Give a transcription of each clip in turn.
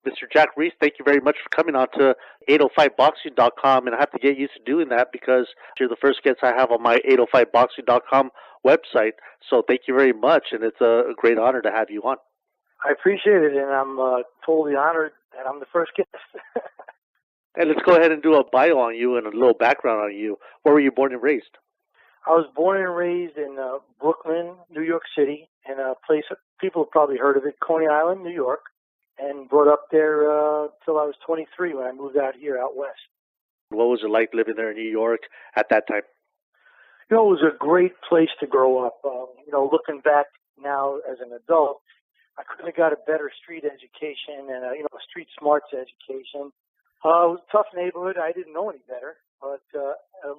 Mr. Jack Reiss, thank you very much for coming on to 805boxing.com. And I have to get used to doing that because you're the first guest I have on my 805boxing.com website. So thank you very much. And it's a great honor to have you on. I appreciate it, and I'm totally honored that I'm the first guest. And let's go ahead and do a bio on you and a little background on you. Where were you born and raised? I was born and raised in Brooklyn, New York City, in a place people have probably heard of it, Coney Island, New York, and brought up there till I was 23 when I moved out here, out west. What was it like living there in New York at that time? It was a great place to grow up. Looking back now as an adult, I couldn't have got a better street education and a street smarts education. It was a tough neighborhood. I didn't know any better, but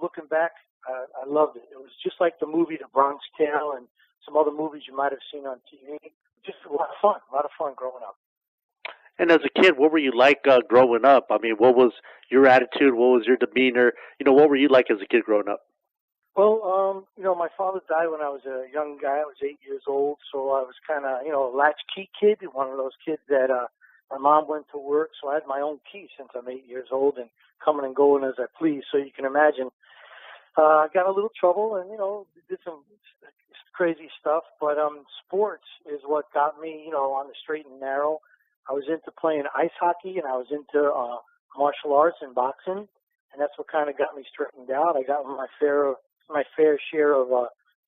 looking back, I loved it. It was just like the movie The Bronx Tale and some other movies you might have seen on TV. Just a lot of fun growing up. And as a kid, what were you like growing up? I mean, what was your attitude? What was your demeanor? What were you like as a kid growing up? Well, my father died when I was a young guy. I was 8 years old, so I was kind of, a latchkey kid, one of those kids that my mom went to work, so I had my own key since I'm 8 years old and coming and going as I please. So you can imagine, I got a little trouble and, did some crazy stuff. But sports is what got me, on the straight and narrow. I was into playing ice hockey and I was into martial arts and boxing, and that's what kind of got me straightened out. I got my fair share of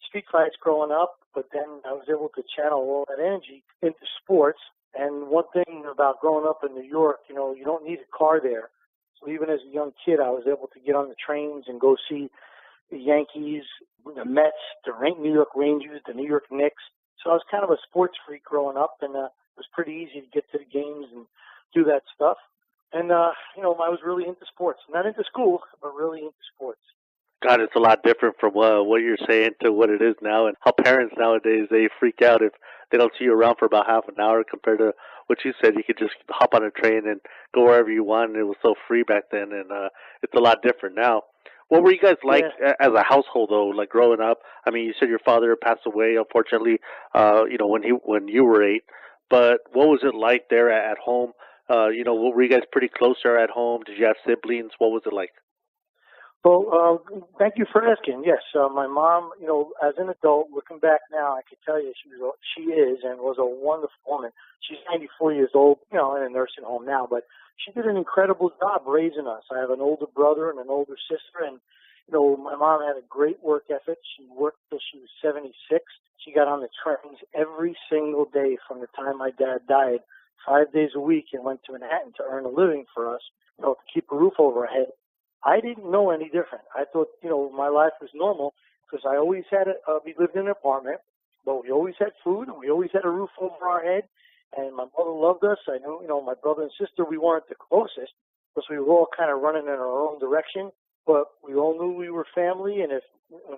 street fights growing up, but then I was able to channel all that energy into sports. And one thing about growing up in New York, you don't need a car there. So even as a young kid, I was able to get on the trains and go see the Yankees, the Mets, the New York Rangers, the New York Knicks. So I was kind of a sports freak growing up, and it was pretty easy to get to the games and do that stuff. And, I was really into sports. Not into school, but really into sports. God, it's a lot different from what you're saying to what it is now, and how parents nowadays, they freak out if they don't see you around for about half an hour compared to what you said. You could just hop on a train and go wherever you want, and it was so free back then, and it's a lot different now. What were you guys like as a household, though, like growing up? I mean, you said your father passed away, unfortunately, when you were 8, but what was it like there at home? Were you guys pretty close there at home? Did you have siblings? What was it like? Well, thank you for asking. Yes, my mom, as an adult, looking back now, I can tell you she is and was a wonderful woman. She's 94 years old, in a nursing home now, but she did an incredible job raising us. I have an older brother and an older sister, and, my mom had a great work ethic. She worked till she was 76. She got on the trains every single day from the time my dad died, 5 days a week, and went to Manhattan to earn a living for us, to keep a roof over our head. I didn't know any different. I thought, my life was normal because I always had we lived in an apartment, but we always had food and we always had a roof over our head. And my mother loved us. I knew, my brother and sister, we weren't the closest because we were all kind of running in our own direction, but we all knew we were family. And if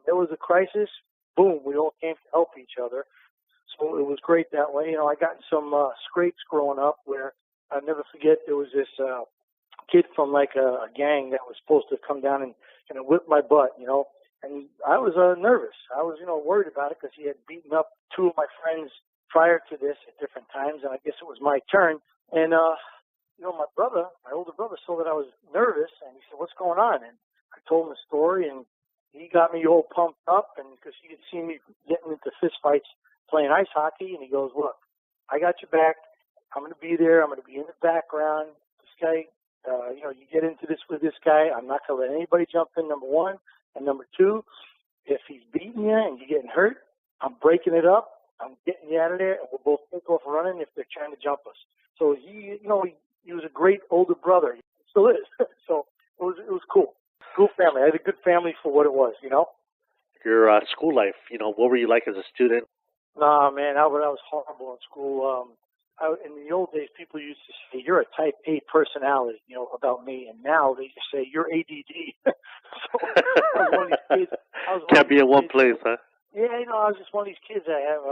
there was a crisis, boom, we all came to help each other. So it was great that way. I got in some scrapes growing up where I'll never forget there was this kid from like a gang that was supposed to come down and whip my butt, and I was nervous. I was, worried about it because he had beaten up 2 of my friends prior to this at different times, and I guess it was my turn. And, my older brother saw that I was nervous, and he said, "What's going on?" And I told him the story, and he got me all pumped up, and because he had seen me getting into fist fights playing ice hockey, and he goes, "Look, I got your back. I'm going to be there. I'm going to be in the background. This guy, you get into this with this guy. I'm not going to let anybody jump in, number one. And number two, if he's beating you and you're getting hurt, I'm breaking it up. I'm getting you out of there, and we'll both take off running if they're trying to jump us." So he was a great older brother. He still is. So it was cool. Cool family. I had a good family for what it was, Your school life, what were you like as a student? Nah, man, I was horrible in school. In the old days, people used to say, "You're a type A personality," about me. And now they just say, "You're ADD." So I was one of these kids. Can't be in one place, huh? Yeah, I was just one of these kids that have,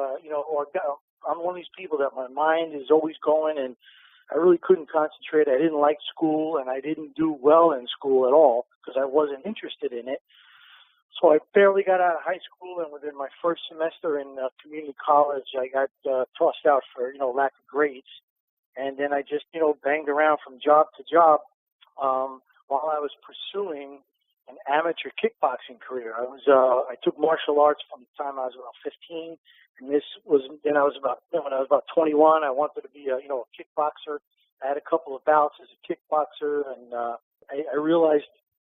I'm one of these people that my mind is always going, and I really couldn't concentrate. I didn't like school, and I didn't do well in school at all because I wasn't interested in it. So I barely got out of high school, and within my first semester in community college, I got tossed out for, lack of grades. And then I just, banged around from job to job while I was pursuing an amateur kickboxing career. I took martial arts from the time I was about 15, and when I was about 21, I wanted to be a kickboxer. I had a couple of bouts as a kickboxer, and I realized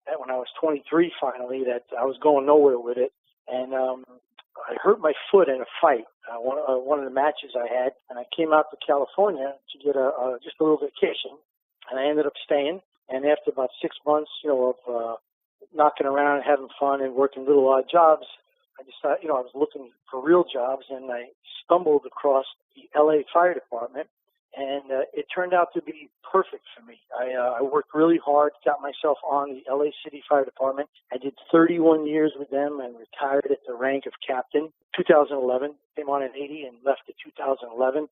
that when I was 23, finally, that I was going nowhere with it, and I hurt my foot in a fight, one of the matches I had, and I came out to California to get just a little vacation, and I ended up staying. And after about 6 months, of knocking around and having fun and working little odd jobs, I decided, I was looking for real jobs, and I stumbled across the LA Fire Department, and it turned out to be perfect for me. I worked really hard, got myself on the LA City Fire Department. I did 31 years with them and retired at the rank of captain. 2011, came on in 80 and left in 2011.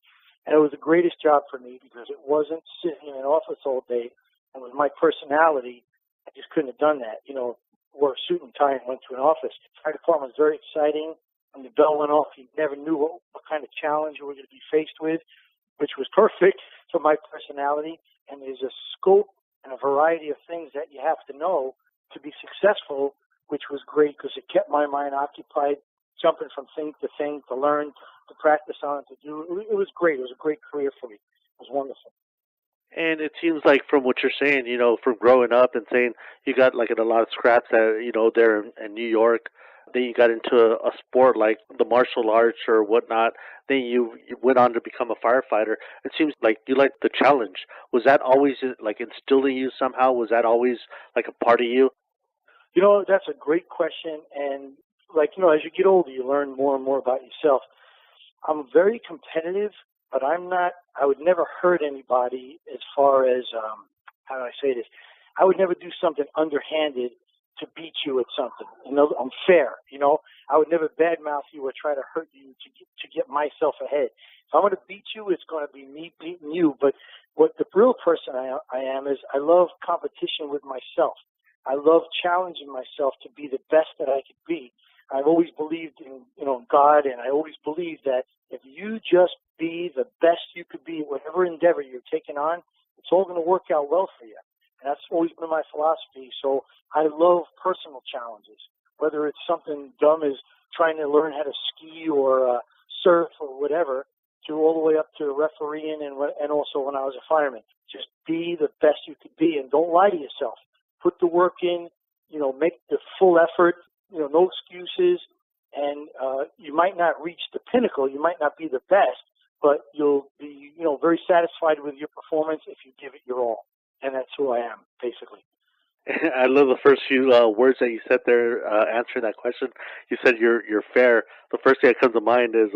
And it was the greatest job for me because it wasn't sitting in an office all day. And with my personality, I just couldn't have done that. Wore a suit and tie and went to an office. The fire department was very exciting. When the bell went off, you never knew what kind of challenge you were going to be faced with, which was perfect for my personality. And there's a scope and a variety of things that you have to know to be successful, which was great because it kept my mind occupied, jumping from thing to thing to learn, to practice on, to do. It was great. It was a great career for me. It was wonderful. And it seems like from what you're saying, from growing up and saying you got like in a lot of scraps at, there in New York, then you got into a sport like the martial arts or whatnot. Then you went on to become a firefighter. It seems like you liked the challenge. Was that always like instilled in you somehow? Was that always like a part of you? That's a great question. And as you get older, you learn more and more about yourself. I'm very competitive, but I would never hurt anybody as far as, how do I say this? I would never do something underhanded to beat you at something. I'm fair. I would never badmouth you or try to hurt you to get myself ahead. If I'm going to beat you, it's going to be me beating you. But what the real person I am is I love competition with myself. I love challenging myself to be the best that I could be. I've always believed in, God, and I always believe that if you just be the best you could be, whatever endeavor you're taking on, it's all going to work out well for you. And that's always been my philosophy. So I love personal challenges, whether it's something dumb as trying to learn how to ski or surf or whatever, to all the way up to refereeing and also when I was a fireman. Just be the best you could be and don't lie to yourself. Put the work in, make the full effort, no excuses. And you might not reach the pinnacle, you might not be the best, but you'll be, very satisfied with your performance if you give it your all. And that's who I am, basically. I love the first few words that you said there answering that question. You said you're fair. The first thing that comes to mind is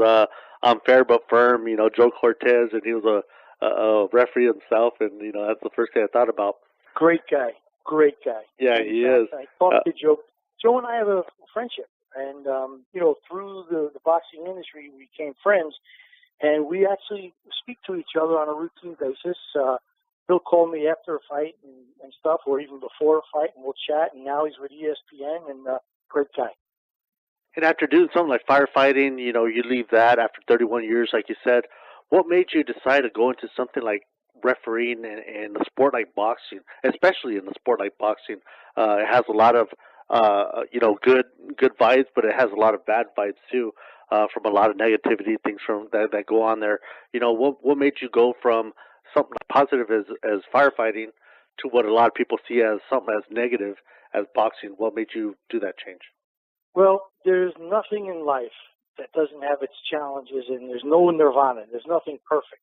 I'm fair but firm. Joe Cortez, and he was a referee himself, and that's the first thing I thought about. Great guy. Yeah, he is. I talked to Joe. Joe and I have a friendship, and through the boxing industry, we became friends, and we actually speak to each other on a routine basis. He'll call me after a fight and stuff, or even before a fight, and we'll chat. And now he's with ESPN, and great guy. And after doing something like firefighting, you leave that after 31 years, like you said. What made you decide to go into something like refereeing and a sport like boxing, especially in a sport like boxing? It has a lot of, good vibes, but it has a lot of bad vibes too, from a lot of negativity, things from that go on there. What made you go from something positive as firefighting to what a lot of people see as something as negative as boxing? What made you do that change? Well, there's nothing in life that doesn't have its challenges, and there's no nirvana. There's nothing perfect.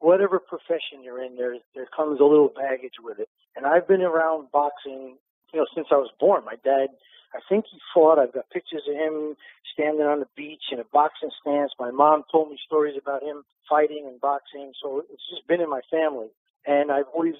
Whatever profession you're in, there comes a little baggage with it. And I've been around boxing, since I was born. My dad, I think he fought. I've got pictures of him standing on the beach in a boxing stance. My mom told me stories about him fighting and boxing. So it's just been in my family. And I've always,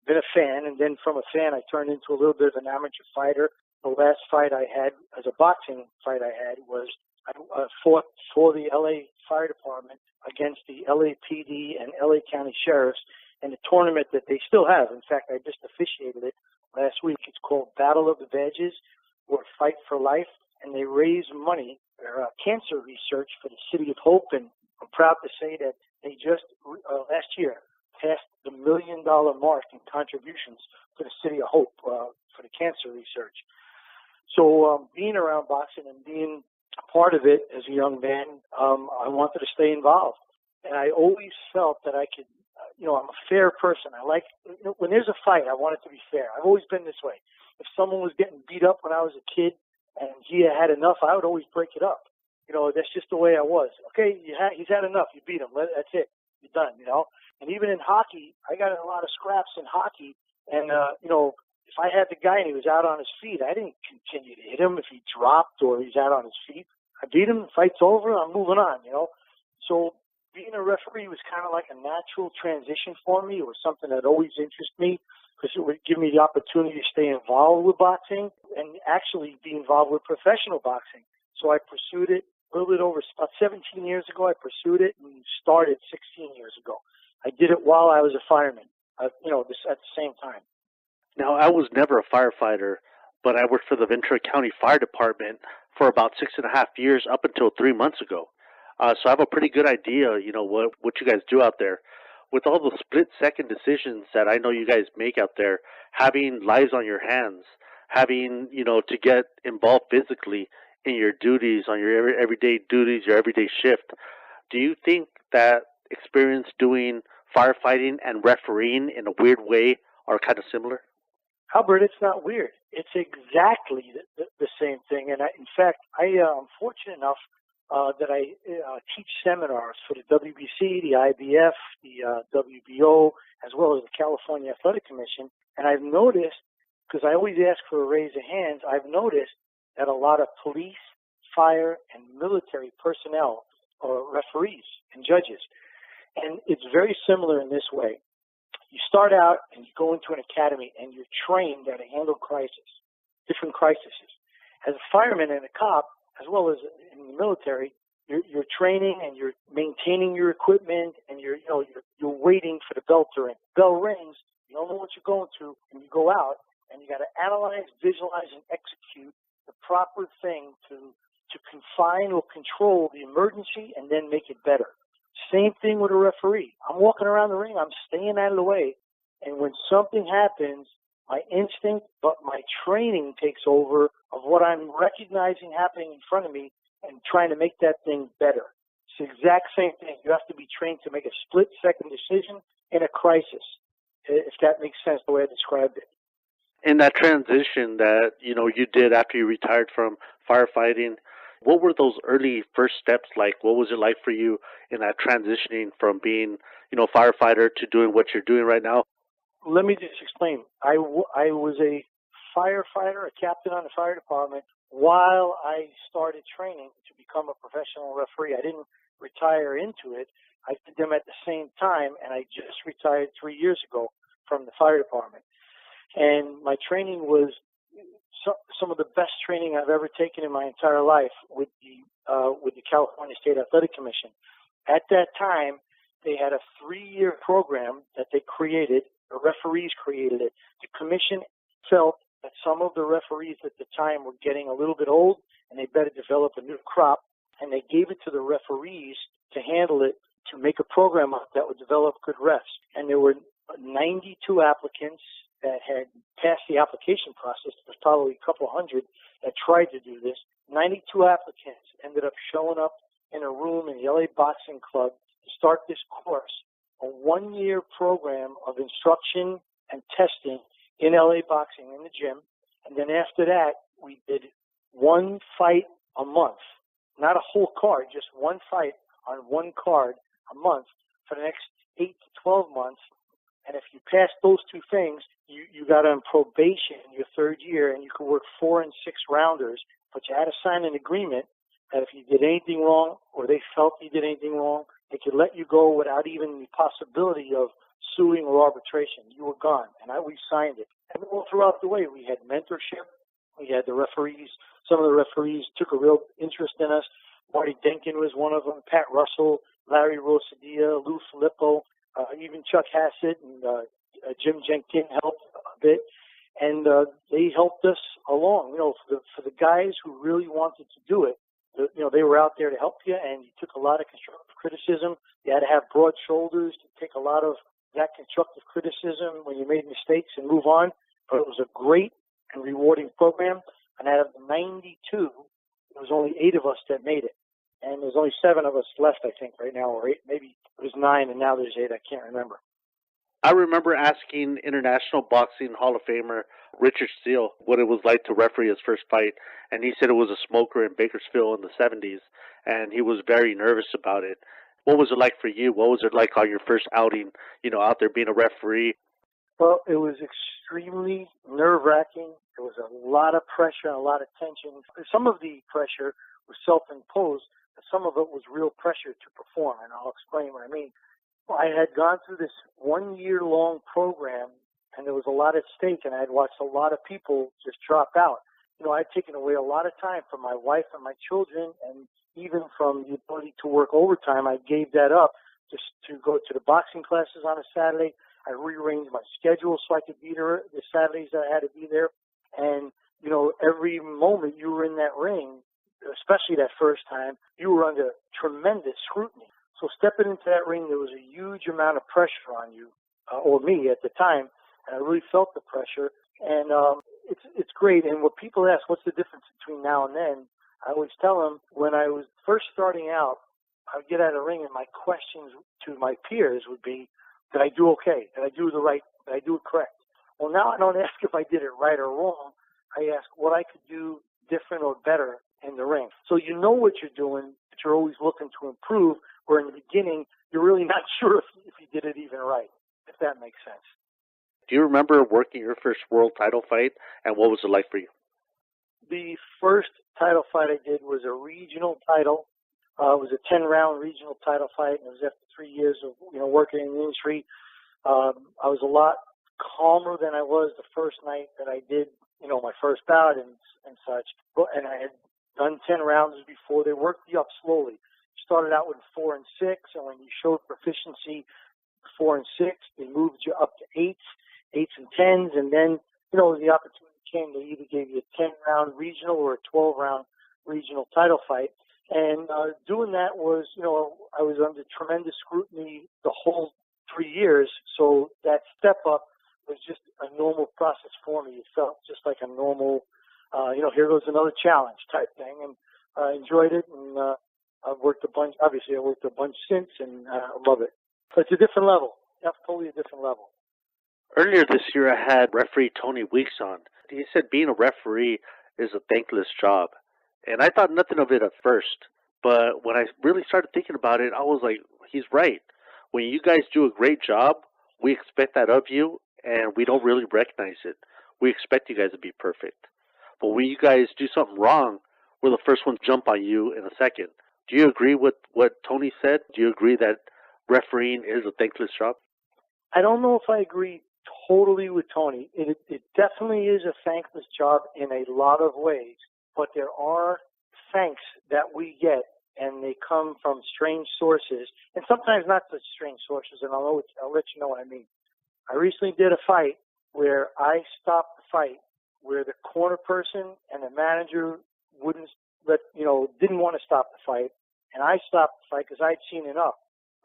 been a fan. And then from a fan, I turned into a little bit of an amateur fighter. The last fight I had, as a boxing fight I had, was I fought for the LA Fire Department against the LAPD and LA County Sheriffs in a tournament that they still have. In fact, I just officiated it last week. It's called Battle of the Badges, or Fight for Life, and they raise money for cancer research for the City of Hope and I'm proud to say that they just last year passed the $1 million mark in contributions to the City of Hope for the cancer research. So being around boxing and being a part of it as a young man, I wanted to stay involved. And I always felt that I could, I'm a fair person. I like, when there's a fight, I want it to be fair. I've always been this way. If someone was getting beat up when I was a kid and he had enough, I would always break it up. That's just the way I was. Okay, he's had enough. You beat him. That's it. You're done, And even in hockey, I got in a lot of scraps in hockey. And, if I had the guy and he was out on his feet, I didn't continue to hit him if he dropped or he's out on his feet. I beat him, the fight's over, I'm moving on, So being a referee was kind of like a natural transition for me. It was something that always interested me because it would give me the opportunity to stay involved with boxing and actually be involved with professional boxing. So I pursued it a little bit over about 17 years ago. I pursued it and started 16 years ago. I did it while I was a fireman, at the same time. Now, I was never a firefighter, but I worked for the Ventura County Fire Department for about 6.5 years up until 3 months ago. So I have a pretty good idea, what you guys do out there. With all the split-second decisions that I know you guys make out there, having lives on your hands, having, to get involved physically in your duties, on your everyday duties, your everyday shift, do you think that experience doing firefighting and refereeing in a weird way are kind of similar? Albert, it's not weird. It's exactly the same thing. And in fact, I am fortunate enough that I teach seminars for the WBC, the IBF, the WBO, as well as the California Athletic Commission. And I've noticed, because I always ask for a raise of hands, I've noticed that a lot of police, fire, and military personnel are referees and judges. And it's very similar in this way. You start out and you go into an academy and you're trained how to handle different crises. As a fireman and a cop, as well as in the military, you're training and you're maintaining your equipment and you're waiting for the bell to ring. Bell rings, you don't know what you're going to, and you go out and you got to analyze, visualize, and execute the proper thing to confine or control the emergency and then make it better. Same thing with a referee. I'm walking around the ring, I'm staying out of the way, and when something happens, my instinct, but my training takes over of what I'm recognizing happening in front of me and trying to make that thing better. It's the exact same thing. You have to be trained to make a split-second decision in a crisis, if that makes sense the way I described it. In that transition that, you did after you retired from firefighting, what were those early first steps like? What was it like for you in that transitioning from being, firefighter to doing what you're doing right now? Let me just explain. I was a firefighter, a captain on the fire department, while I started training to become a professional referee. I didn't retire into it. I did them at the same time, and I just retired 3 years ago from the fire department. And my training was some of the best training I've ever taken in my entire life with the California State Athletic Commission. At that time, they had a 3-year program that they created. The referees created it. The commission felt that some of the referees at the time were getting a little bit old and they better develop a new crop, and they gave it to the referees to handle it, to make a program up that would develop good refs. And there were 92 applicants that had passed the application process. There was probably a couple hundred that tried to do this. 92 applicants ended up showing up in a room in the LA Boxing Club to start this course, a 1-year program of instruction and testing in LA Boxing in the gym. And then after that, we did one fight a month, not a whole card, just one fight on one card a month for the next 8 to 12 months. And if you pass those two things, you got on probation in your 3rd year, and you could work 4 and 6 rounders, but you had to sign an agreement that if you did anything wrong or they felt you did anything wrong, they could let you go without even the possibility of suing or arbitration. You were gone, and we signed it. And all throughout the way, we had mentorship. We had the referees. Some of the referees took a real interest in us. Marty Denkin was one of them, Pat Russell, Larry Rosadia, Lou Filippo, even Chuck Hassett and Jim Jenkins helped a bit. And they helped us along. For the guys who really wanted to do it, they were out there to help you, and you took a lot of constructive criticism. You had to have broad shoulders to take a lot of that constructive criticism when you made mistakes and move on. But it was a great and rewarding program. And out of the 92, there was only 8 of us that made it. And there's only 7 of us left, I think, right now, or 8. Maybe it was 9, and now there's 8. I can't remember. I remember asking International Boxing Hall of Famer Richard Steele what it was like to referee his first fight, and he said it was a smoker in Bakersfield in the 70s, and he was very nervous about it. What was it like for you? What was it like on your first outing, out there being a referee? Well, it was extremely nerve-wracking. There was a lot of pressure and a lot of tension. Some of the pressure was self-imposed, but some of it was real pressure to perform, and I'll explain what I mean. I had gone through this 1-year-long program, and there was a lot at stake, and I had watched a lot of people just drop out. I'd taken away a lot of time from my wife and my children, and even from the ability to work overtime. I gave that up just to go to the boxing classes on a Saturday. I rearranged my schedule so I could be there the Saturdays that I had to be there. And, every moment you were in that ring, especially that first time, you were under tremendous scrutiny. So stepping into that ring, there was a huge amount of pressure on you, or me at the time, and I really felt the pressure. And it's great. And when people ask, what's the difference between now and then, I always tell them, when I was first starting out, I would get out of the ring, and my questions to my peers would be, did I do okay? Did I do it correct? Well, now I don't ask if I did it right or wrong. I ask what I could do different or better in the ring. So you know what you're doing, but you're always looking to improve, where in the beginning, you're really not sure if you did it even right, if that makes sense. Do you remember working your first world title fight, and what was it like for you? The first title fight I did was a regional title. It was a 10-round regional title fight, and it was after 3 years of working in the industry. I was a lot calmer than I was the first night that I did my first bout and such. And I had done 10 rounds before. They worked you up slowly. You started out with 4 and 6, and when you showed proficiency 4 and 6, they moved you up to 8s and 10s, and then the opportunity came. They either gave you a 10-round regional or a 12-round regional title fight. And doing that was, I was under tremendous scrutiny the whole 3 years. So that step up was just a normal process for me. It felt just like a normal, here goes another challenge type thing. And I enjoyed it. And I've worked a bunch. Obviously, I worked a bunch since, and I love it. So it's a different level. That's totally a different level. Earlier this year, I had referee Tony Weeks on. He said being a referee is a thankless job. And I thought nothing of it at first. But when I really started thinking about it, I was like, he's right. When you guys do a great job, we expect that of you, and we don't really recognize it. We expect you guys to be perfect. But when you guys do something wrong, we're the first ones to jump on you in a second. Do you agree with what Tony said? Do you agree that refereeing is a thankless job? I don't know if I agree totally with Tony. It definitely is a thankless job in a lot of ways, but there are thanks that we get, and they come from strange sources, and sometimes not such strange sources, and I'll let you know what I mean. I recently did a fight where I stopped the fight, where the corner person and the manager didn't want to stop the fight, and I stopped the fight because I'd seen enough,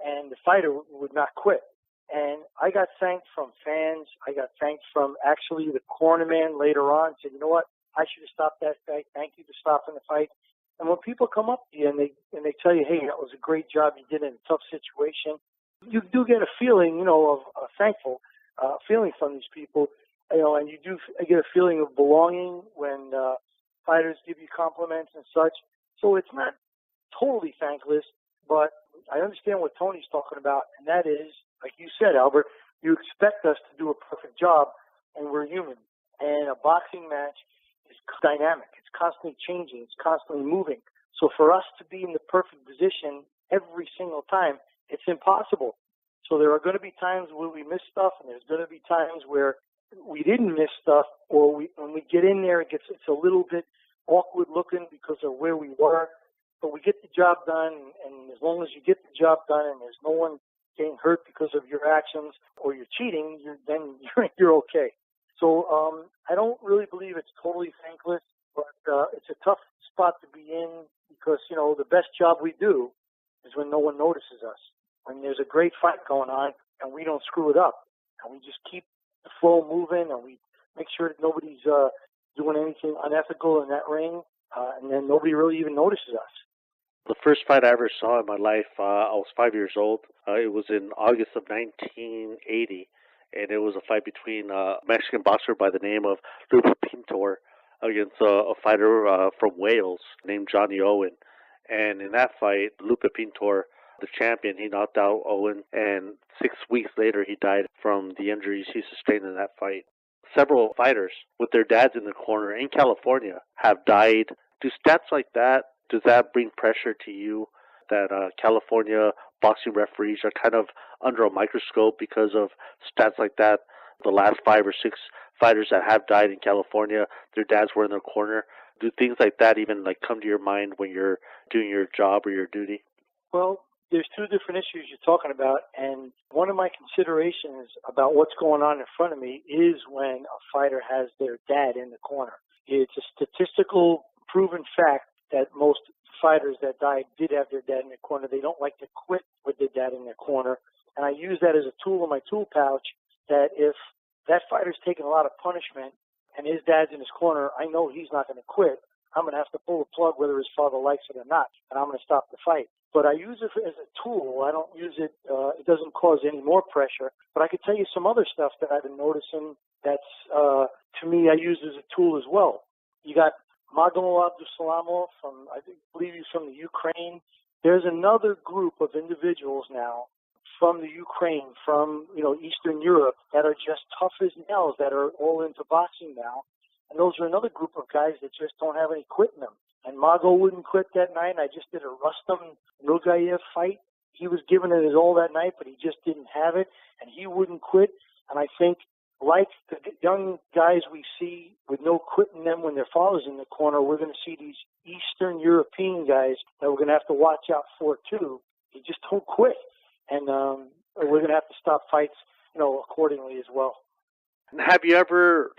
and the fighter would not quit. And I got thanked from fans. I got thanked from actually the cornerman later on. Said, you know what? I should have stopped that fight. Thank you for stopping the fight. And when people come up to you and they tell you, hey, that was a great job you did in a tough situation, you do get a feeling, of a thankful feeling from these people, and you do get a feeling of belonging when fighters give you compliments and such. So it's not totally thankless, but I understand what Tony's talking about, and that is, like you said, Albert, you expect us to do a perfect job, and we're human. And a boxing match is dynamic. It's constantly changing. It's constantly moving. So for us to be in the perfect position every single time, it's impossible. So there are going to be times where we miss stuff, and there's going to be times where we didn't miss stuff, or when we get in there, it's a little bit awkward looking because of where we were. But we get the job done, and as long as you get the job done, and there's no one getting hurt because of your actions or you're cheating, then you're okay. So I don't really believe it's totally thankless, but it's a tough spot to be in because, the best job we do is when no one notices us. When there's a great fight going on and we don't screw it up, and we just keep the flow moving, and we make sure that nobody's doing anything unethical in that ring, and then nobody really even notices us. The first fight I ever saw in my life, I was 5 years old. It was in August of 1980, and it was a fight between a Mexican boxer by the name of Lupe Pintor against a fighter from Wales named Johnny Owen. And in that fight, Lupe Pintor, the champion, he knocked out Owen, and 6 weeks later he died from the injuries he sustained in that fight. Several fighters with their dads in the corner in California have died. Do stats like that, does that bring pressure to you that California boxing referees are kind of under a microscope because of stats like that? The last 5 or 6 fighters that have died in California, their dads were in their corner. Do things like that even come to your mind when you're doing your job or your duty? Well, there's two different issues you're talking about, and one of my considerations about what's going on in front of me is when a fighter has their dad in the corner. It's a statistical proven fact that most fighters that died did have their dad in their corner. They don't like to quit with their dad in their corner, and I use that as a tool in my tool pouch, that if that fighter's taking a lot of punishment and his dad's in his corner, I know he's not going to quit. I'm going to have to pull the plug whether his father likes it or not, and I'm going to stop the fight. But I use it as a tool. I don't use it, it doesn't cause any more pressure. But I could tell you some other stuff that I've been noticing that's, to me, I use as a tool as well. You got Magomedov Abdusalamov from, believe he's from the Ukraine. There's another group of individuals now from the Ukraine, from, Eastern Europe, that are just tough as nails, that are all into boxing now. And those are another group of guys that just don't have any quit in them. And Mago wouldn't quit that night. I just did a Rustam Nurgayev fight. He was giving it his all that night, but he just didn't have it, and he wouldn't quit. And I think, like the young guys we see with no quit in them when their father's in the corner, we're going to see these Eastern European guys that we're going to have to watch out for, too. They just don't quit. And we're going to have to stop fights, accordingly as well. Have you ever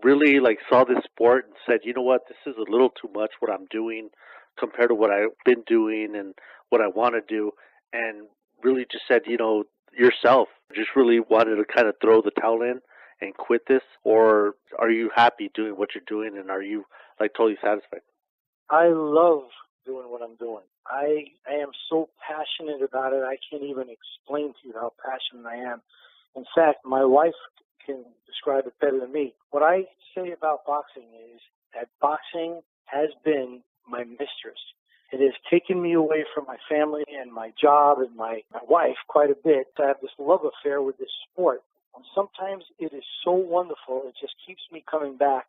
really saw this sport and said, you know what, this is a little too much what I'm doing compared to what I've been doing and what I want to do, and really just said, yourself just really wanted to kind of throw the towel in and quit this? Or are you happy doing what you're doing, and are you totally satisfied? I love doing what I'm doing. I am so passionate about it. I can't even explain to you how passionate I am. In fact, my wife can describe it better than me. What I say about boxing is that boxing has been my mistress. It has taken me away from my family and my job and my wife quite a bit. I have this love affair with this sport. And sometimes it is so wonderful, it just keeps me coming back.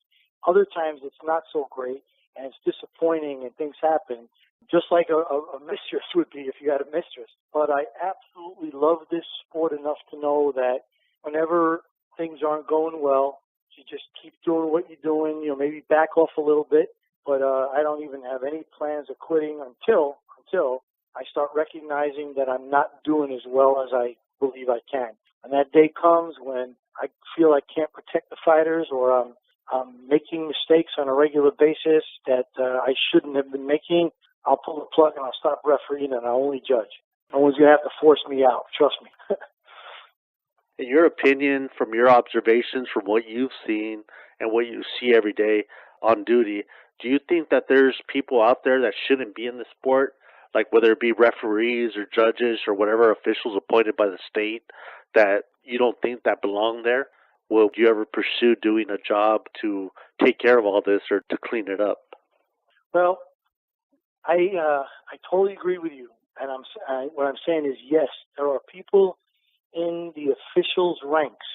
Other times it's not so great, and it's disappointing and things happen, just like a mistress would be if you had a mistress. But I absolutely love this sport enough to know that whenever things aren't going well, you just keep doing what you're doing, maybe back off a little bit. But I don't even have any plans of quitting until I start recognizing that I'm not doing as well as I believe I can. And that day comes when I feel I can't protect the fighters, or I'm making mistakes on a regular basis that I shouldn't have been making. I'll pull the plug and I'll stop refereeing, and I'll only judge. No one's going to have to force me out. Trust me. In your opinion, from your observations, from what you've seen and what you see every day on duty, do you think that there's people out there that shouldn't be in the sport, whether it be referees or judges or whatever officials appointed by the state, that you don't think that belong there? Will you ever pursue doing a job to take care of all this or to clean it up? Well, I totally agree with you, and what I'm saying is yes, there are people in the officials' ranks,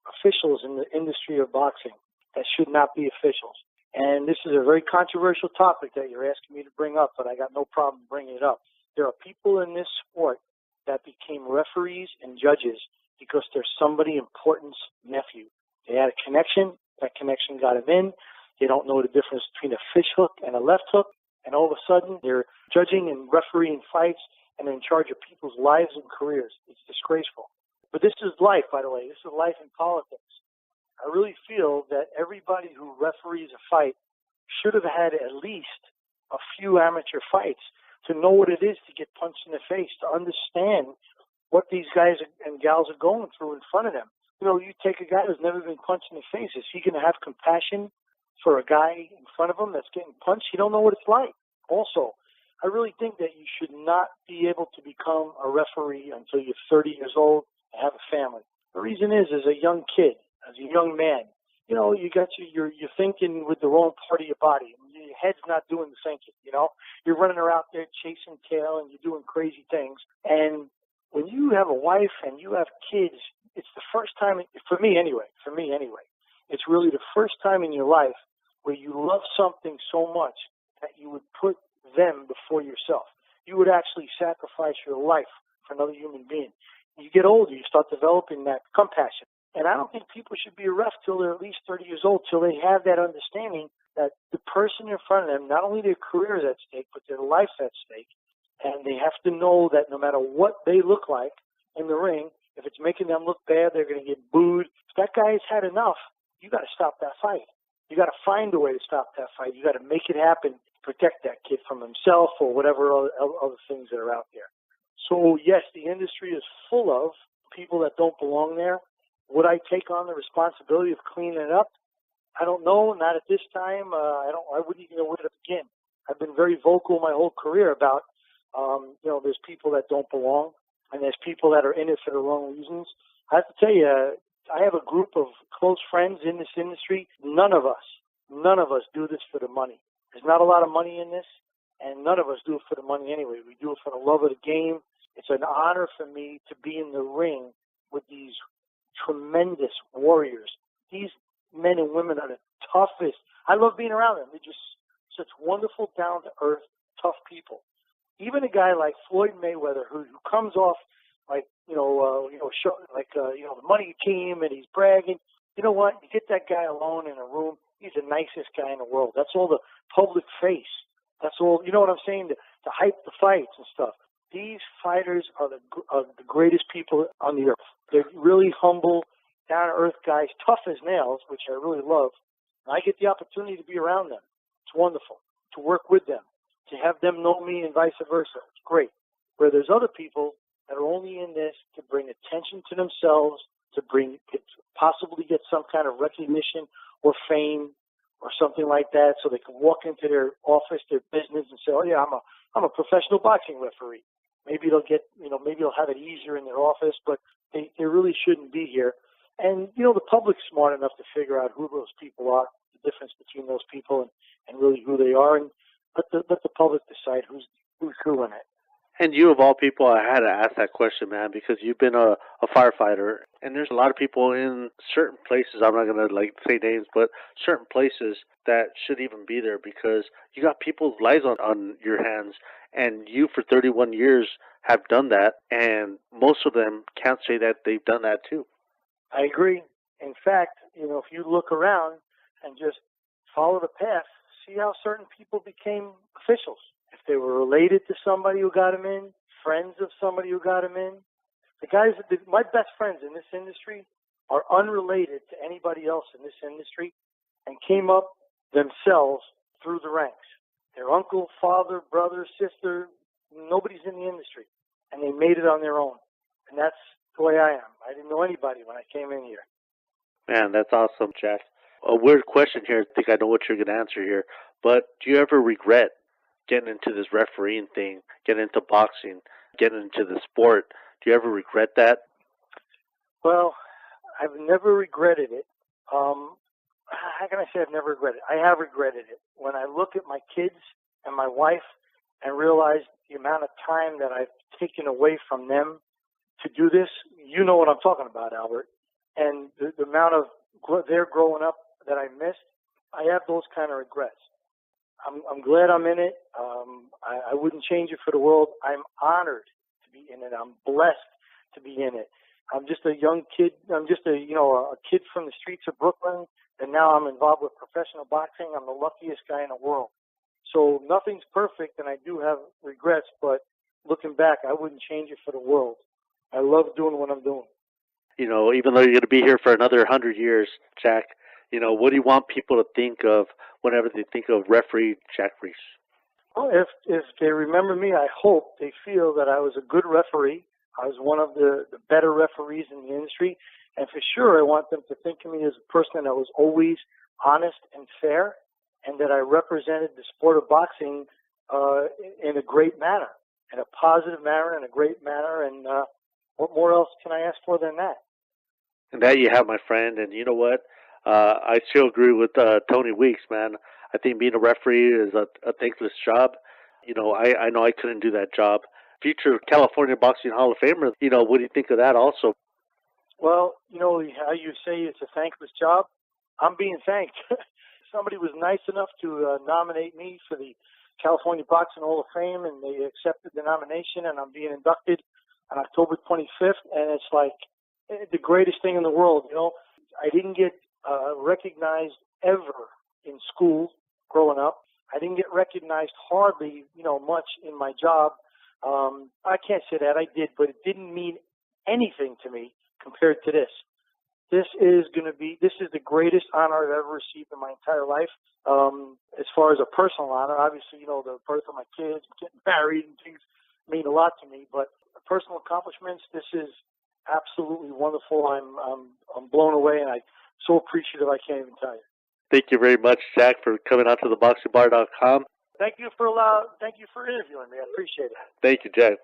officials in the industry of boxing, that should not be officials. And this is a very controversial topic that you're asking me to bring up, but I got no problem bringing it up. There are people in this sport that became referees and judges because they're somebody important's nephew. They had a connection. That connection got them in. They don't know the difference between a fish hook and a left hook. And all of a sudden, they're judging and refereeing fights and in charge of people's lives and careers. It's disgraceful. But this is life, by the way. This is life in politics. I really feel that everybody who referees a fight should have had at least a few amateur fights to know what it is to get punched in the face, to understand what these guys and gals are going through in front of them. You know, you take a guy who's never been punched in the face. Is he going to have compassion for a guy in front of him that's getting punched? You don't know what it's like. Also, I really think that you should not be able to become a referee until you're 30 years old and have a family. The reason is, as a young kid, as a young man, you know, you're thinking with the wrong part of your body. Your head's not doing the thinking, you know. You're running around there chasing tail and you're doing crazy things. And when you have a wife and you have kids, it's the first time, for me anyway, it's really the first time in your life where you love something so much that you would put them before yourself. You would actually sacrifice your life for another human being. You get older, you start developing that compassion. And I don't think people should be a ref till they're at least 30 years old, till they have that understanding that the person in front of them, not only their career is at stake, but their life's at stake. And they have to know that no matter what they look like in the ring, if it's making them look bad, they're going to get booed. If that guy has had enough, you got to stop that fight. You got to find a way to stop that fight. You got to make it happen, protect that kid from himself or whatever other things that are out there. So, yes, the industry is full of people that don't belong there. Would I take on the responsibility of cleaning it up? I don't know. Not at this time. I wouldn't even know where to begin. I've been very vocal my whole career about, there's people that don't belong, and there's people that are in it for the wrong reasons. I have to tell you, I have a group of close friends in this industry. None of us do this for the money. There's not a lot of money in this, and none of us do it for the money anyway. We do it for the love of the game. It's an honor for me to be in the ring with these tremendous warriors. These men and women are the toughest. I love being around them. They're just such wonderful, down-to-earth, tough people. Even a guy like Floyd Mayweather, who comes off the money team and he's bragging. You know what? You get that guy alone in a room, he's the nicest guy in the world. That's all the public face. That's all, you know what I'm saying? To hype the fights and stuff. These fighters are the greatest people on the earth. They're really humble, down-to-earth guys, tough as nails, which I really love. And I get the opportunity to be around them. It's wonderful. To work with them, to have them know me and vice versa. It's great. Where there's other people that are only in this to bring attention to themselves, to possibly get some kind of recognition or fame or something like that, so they can walk into their office, their business, and say, "Oh yeah, I'm a professional boxing referee." Maybe they'll have it easier in their office, but they really shouldn't be here. And the public's smart enough to figure out who those people are, the difference between those people, and really who they are, and let the public decide who's who in it. And you, of all people, I had to ask that question, man, because you've been a firefighter, and there's a lot of people in certain places, I'm not going to say names, but certain places that should even be there, because you got people's lives on your hands, and you for 31 years have done that, and most of them can't say that they've done that too. I agree. In fact, if you look around and just follow the path, see how certain people became officials. If they were related to somebody who got them in, friends of somebody who got them in. My best friends in this industry are unrelated to anybody else in this industry and came up themselves through the ranks. Their uncle, father, brother, sister, nobody's in the industry. And they made it on their own. And that's the way I am. I didn't know anybody when I came in here. Man, that's awesome, Jack. A weird question here. I think I know what you're going to answer here. But do you ever regret getting into this refereeing thing, getting into boxing, getting into the sport? Do you ever regret that? Well, I've never regretted it. How can I say I've never regretted it? I have regretted it. When I look at my kids and my wife and realize the amount of time that I've taken away from them to do this, you know what I'm talking about, Albert. And the amount of their growing up that I missed, I have those kind of regrets. I'm glad I'm in it. I wouldn't change it for the world. I'm honored to be in it. I'm blessed to be in it. I'm just a young kid. I'm just a kid from the streets of Brooklyn, and now I'm involved with professional boxing. I'm the luckiest guy in the world. So nothing's perfect, and I do have regrets, but looking back, I wouldn't change it for the world. I love doing what I'm doing. Even though you're going to be here for another 100 years, Jack, what do you want people to think of whenever they think of referee Jack Reiss? Well, if they remember me, I hope they feel that I was a good referee. I was one of the better referees in the industry, and for sure, I want them to think of me as a person that was always honest and fair, and that I represented the sport of boxing in a great manner, in a positive manner, in a great manner. And what more else can I ask for than that? And that you have, my friend. And you know what? I still agree with Tony Weeks, man. I think being a referee is a thankless job. I know I couldn't do that job. Future California Boxing Hall of Famer, what do you think of that also? Well, you know how you say it's a thankless job. I'm being thanked. Somebody was nice enough to nominate me for the California Boxing Hall of Fame, and they accepted the nomination, and I'm being inducted on October 25th, and it's like the greatest thing in the world. I didn't get recognized ever in school growing up. I didn't get recognized hardly, much in my job. I can't say that I did, but it didn't mean anything to me compared to this. This is the greatest honor I've ever received in my entire life. As far as a personal honor, obviously, the birth of my kids, getting married and things mean a lot to me, but personal accomplishments, this is absolutely wonderful. I'm blown away, and I'm so appreciative I can't even tell you. Thank you very much, Jack, for coming out to the boxingbar.com. Thank you for interviewing me. I appreciate it. Thank you, Jack.